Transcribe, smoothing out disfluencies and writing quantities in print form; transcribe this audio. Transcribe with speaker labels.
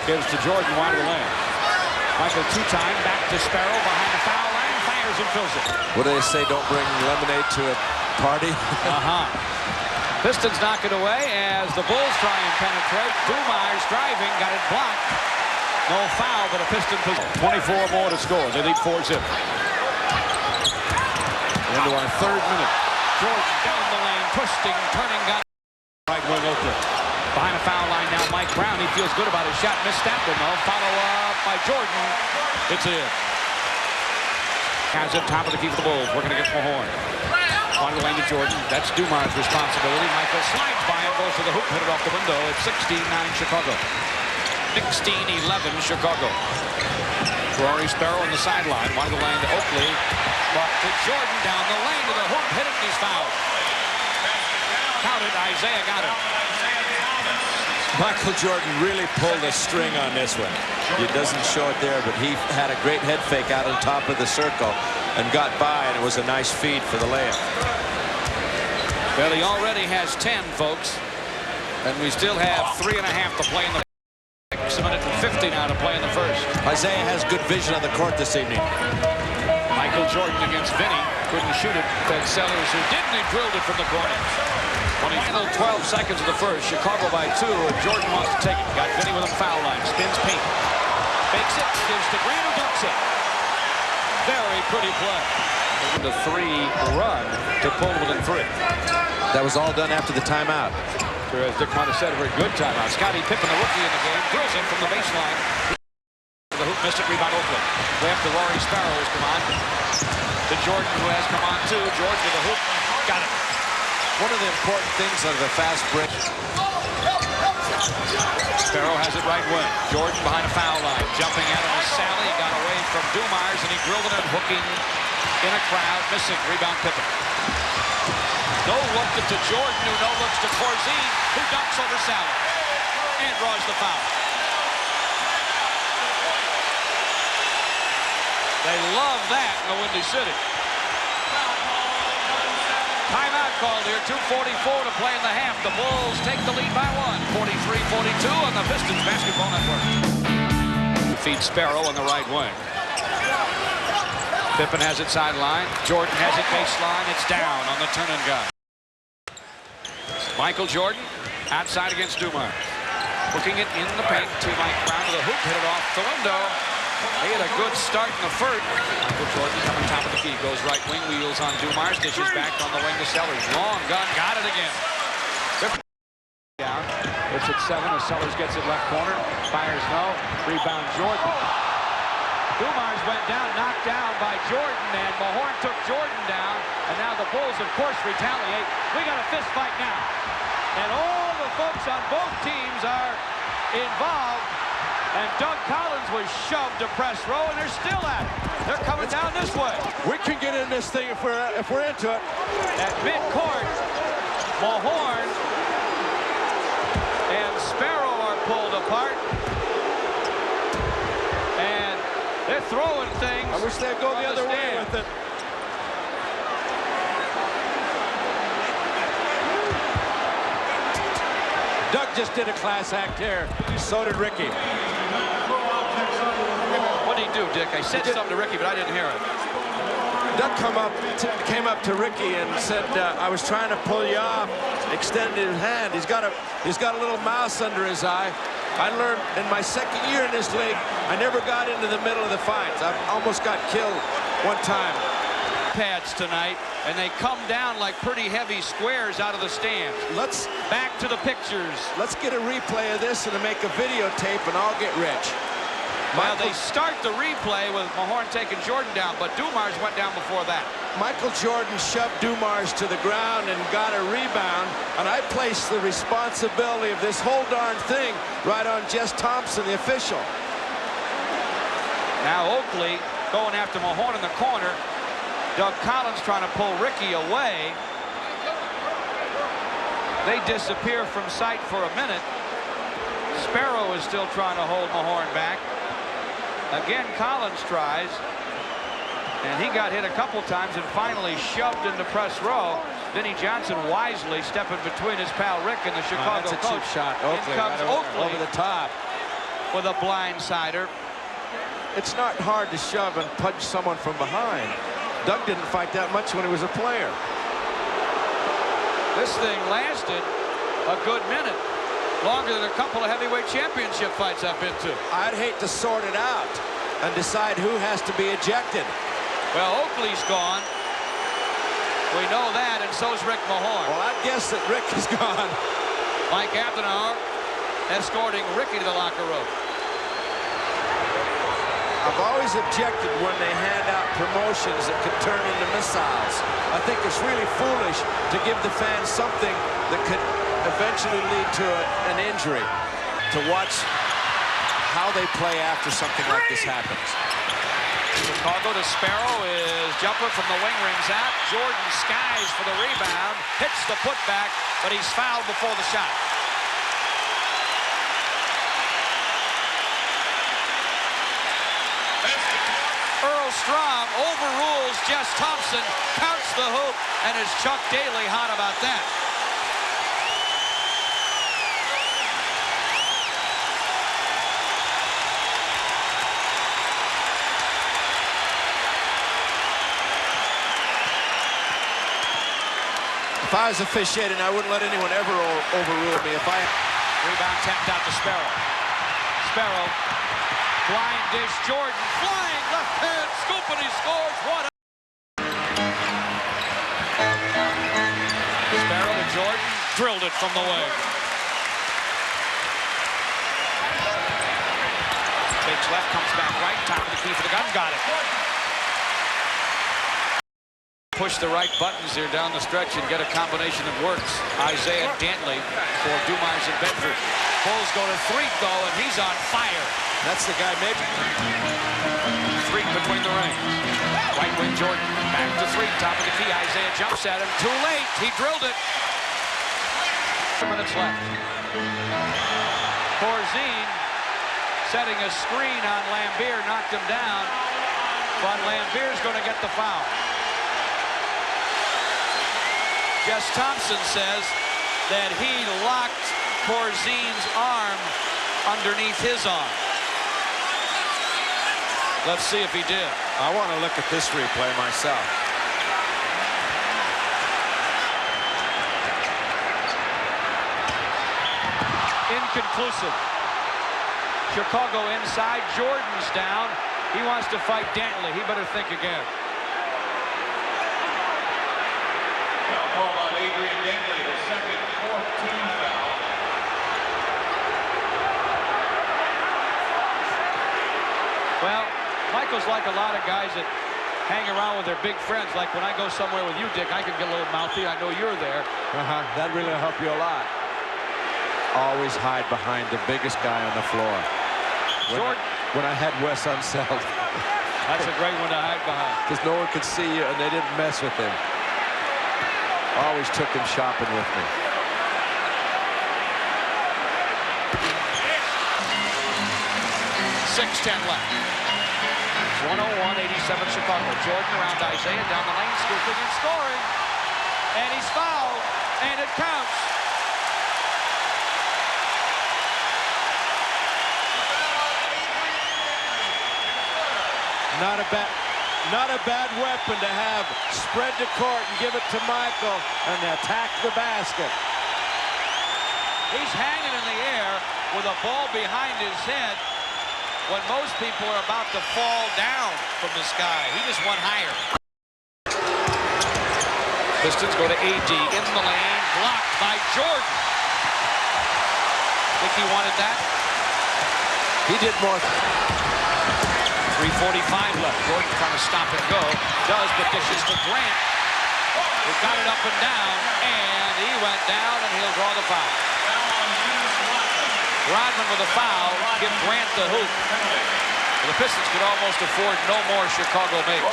Speaker 1: Gives to Jordan wide of the lane. Michael two-time back to Sparrow behind the foul line. Fires and fills it.
Speaker 2: What do they say? Don't bring lemonade to a party.
Speaker 1: Pistons knock it away as the Bulls try and penetrate. Dumars driving, got it blocked. No foul, but a Piston position. 24 more to score. They lead 4-zip. Into our third minute. Jordan down the lane, twisting, turning, got right wing Oakley. Behind a foul line now, Mike Brown. He feels good about his shot. Missed that one, though. Follow up by Jordan. It's in. Has it, top of the key for the Bulls. Working against Mahorn. On the lane to Jordan. That's Dumars' responsibility. Michael slides by him, goes to the hoop, hit it off the window. It's 16-9 Chicago. 16-11 Chicago. Rory Sparrow on the sideline. One of the lane to Oakley. But to Jordan down the lane to the hoop. Hit it and he's fouled. Counted. Isaiah got it.
Speaker 2: Michael Jordan really pulled a string on this one. It doesn't show it there, but he had a great head fake out on top of the circle and got by, and it was a nice feed for the layup.
Speaker 1: Well, he already has 10, folks, and we still have 3.5 to play in the 6 minute and 50 now to play in the first.
Speaker 2: Isaiah has good vision on the court this evening.
Speaker 1: Michael Jordan against Vinny. Couldn't shoot it. But Sellers, who didn't, he drilled it from the corner. Final 12 seconds of the first. Chicago by 2, and Jordan wants to take it. Got Vinny with a foul line. Spins paint. Fakes it. Gives to Grant, who dunks it. Very pretty play. The 3 run to pull within 3.
Speaker 2: That was all done after the timeout.
Speaker 1: As Dick might have said, a very good timeout. Scottie Pippen, the rookie in the game, drills in from the baseline. The hoop missed it. Rebound Oakley. Way up to Rory Sparrow has come on. To Jordan, who has come on too. Jordan to the hoop. Got it.
Speaker 2: One of the important things of the fast break.
Speaker 1: Sparrow has it right wing. Jordan behind a foul line. Jumping at him is Sally. He got away from Dumars, and he drilled it in, hooking in a crowd. Missing. Rebound Pippen. No look to Jordan, who no looks to Corsi, who dunks over Sally. And draws the foul. They love that in the Windy City. Timeout called here. 2:44 to play in the half. The Bulls take the lead by 1. 43-42 on the Pistons Basketball Network. Feed Sparrow on the right wing. Pippen has it sideline. Jordan has it baseline. It's down on the turn and gun. Michael Jordan outside against Dumars. Hooking it in the paint to Mike Brown to the hoop. Hit it off the window. He had a good start in the first. Michael Jordan coming top of the key. Goes right wing, wheels on Dumars. Dishes back on the wing to Sellers. Long gun. Got it again. Down. It's at 7 as Sellers gets it left corner. Fires no. Rebound Jordan. Dumars went down, knocked down by Jordan, and Mahorn took Jordan down. And now the Bulls, of course, retaliate. We got a fist fight now. And all the folks on both teams are involved. And Doug Collins was shoved to press row, and they're still at it. They're coming down this way.
Speaker 2: We can get in this thing if we're into it.
Speaker 1: At midcourt, Mahorn and Sparrow are pulled apart. And they're throwing things.
Speaker 2: I wish they'd go the other way with it. Doug just did a class act here. So did Ricky.
Speaker 1: What did he do, Dick? I said something to Ricky, but I didn't hear it.
Speaker 2: Doug came up to Ricky and said, "I was trying to pull you off." Extended his hand. He's got a little mouse under his eye. I learned in my second year in this league, I never got into the middle of the fights. I almost got killed one time.
Speaker 1: Pads tonight, and they come down like pretty heavy squares out of the stands.
Speaker 2: Let's
Speaker 1: back to the pictures.
Speaker 2: Let's get a replay of this and make a videotape, and I'll get rich.
Speaker 1: Well, they start the replay with Mahorn taking Jordan down, but Dumars went down before that.
Speaker 2: Michael Jordan shoved Dumars to the ground and got a rebound, and I placed the responsibility of this whole darn thing right on Jess Thompson, the official.
Speaker 1: Now Oakley going after Mahorn in the corner. Doug Collins trying to pull Ricky away. They disappear from sight for a minute. Sparrow is still trying to hold Mahorn back. Again, Collins tries, and he got hit a couple times and finally shoved into press row. Vinnie Johnson wisely stepping between his pal Rick and the Chicago
Speaker 2: that's a
Speaker 1: coach.
Speaker 2: cheap shot. Oakley,
Speaker 1: in comes
Speaker 2: right
Speaker 1: Oakley
Speaker 2: over the top.
Speaker 1: with a blindsider.
Speaker 2: It's not hard to shove and punch someone from behind. Doug didn't fight that much when he was a player.
Speaker 1: This thing lasted a good minute. Longer than a couple of heavyweight championship fights I've been to.
Speaker 2: I'd hate to sort it out and decide who has to be ejected.
Speaker 1: Well, Oakley's gone. We know that, and so's Rick Mahorn.
Speaker 2: Well, I'd guess that Rick is gone.
Speaker 1: Mike Abdenauer escorting Ricky to the locker room.
Speaker 2: I've always objected when they hand out promotions that could turn into missiles. I think it's really foolish to give the fans something that could eventually lead to an injury. To watch how they play after something like this happens.
Speaker 1: Chicago to Sparrow, is jumper from the wing rings out. Jordan skies for the rebound, hits the putback, but he's fouled before the shot. Earl Strom overrules Jess Thompson, counts the hoop, and is Chuck Daly hot about that.
Speaker 2: If I was officiating, I wouldn't let anyone ever overrule me.
Speaker 1: Rebound tapped out to Sparrow. Sparrow, blind dish, Jordan, flying left hand scoop, and he scores. What a... Sparrow to Jordan, drilled it from the wing. Takes left, comes back right, top of the key for the gun, got it. Push the right buttons here down the stretch and get a combination that works. Isaiah Dantley for Dumars and Bedford. Bulls go to three, though, and he's on fire.
Speaker 2: That's the guy, maybe.
Speaker 1: Three between the rings. Right wing Jordan, back to three, top of the key. Isaiah jumps at him, too late. He drilled it. 2 minutes left. Corzine setting a screen on Lambier, knocked him down, but Lambier's going to get the foul. Jess Thompson says that he locked Corzine's arm underneath his arm. Let's see if he did.
Speaker 2: I want to look at this replay myself.
Speaker 1: Inconclusive. Chicago inside. Jordan's down. He wants to fight Dantley. He better think again. Well, Michael's like a lot of guys that hang around with their big friends. Like when I go somewhere with you, Dick, I can get a little mouthy. I know you're there.
Speaker 2: That really will help you a lot. Always hide behind the biggest guy on the floor. When I had Wes Unseld.
Speaker 1: That's a great one to hide behind.
Speaker 2: Because no one could see you, and they didn't mess with him. Always took him shopping with me.
Speaker 1: .6:10 left. 101-87 Chicago. Jordan around Isaiah, down the lane, scooping and scoring. And he's fouled, and it counts.
Speaker 2: Not a bad weapon to have spread the court and give it to Michael and attack the basket.
Speaker 1: He's hanging in the air with a ball behind his head when most people are about to fall down from the sky. He just went higher. Pistons go to AD in the lane, blocked by Jordan. Think he wanted that?
Speaker 2: He did more.
Speaker 1: 3:45 left. Jordan trying to stop and go. Does, but dishes to Grant. He got it up and down, and he went down, and he'll draw the foul. Rodman with a foul, give Grant the hoop. The Pistons could almost afford no more Chicago makes.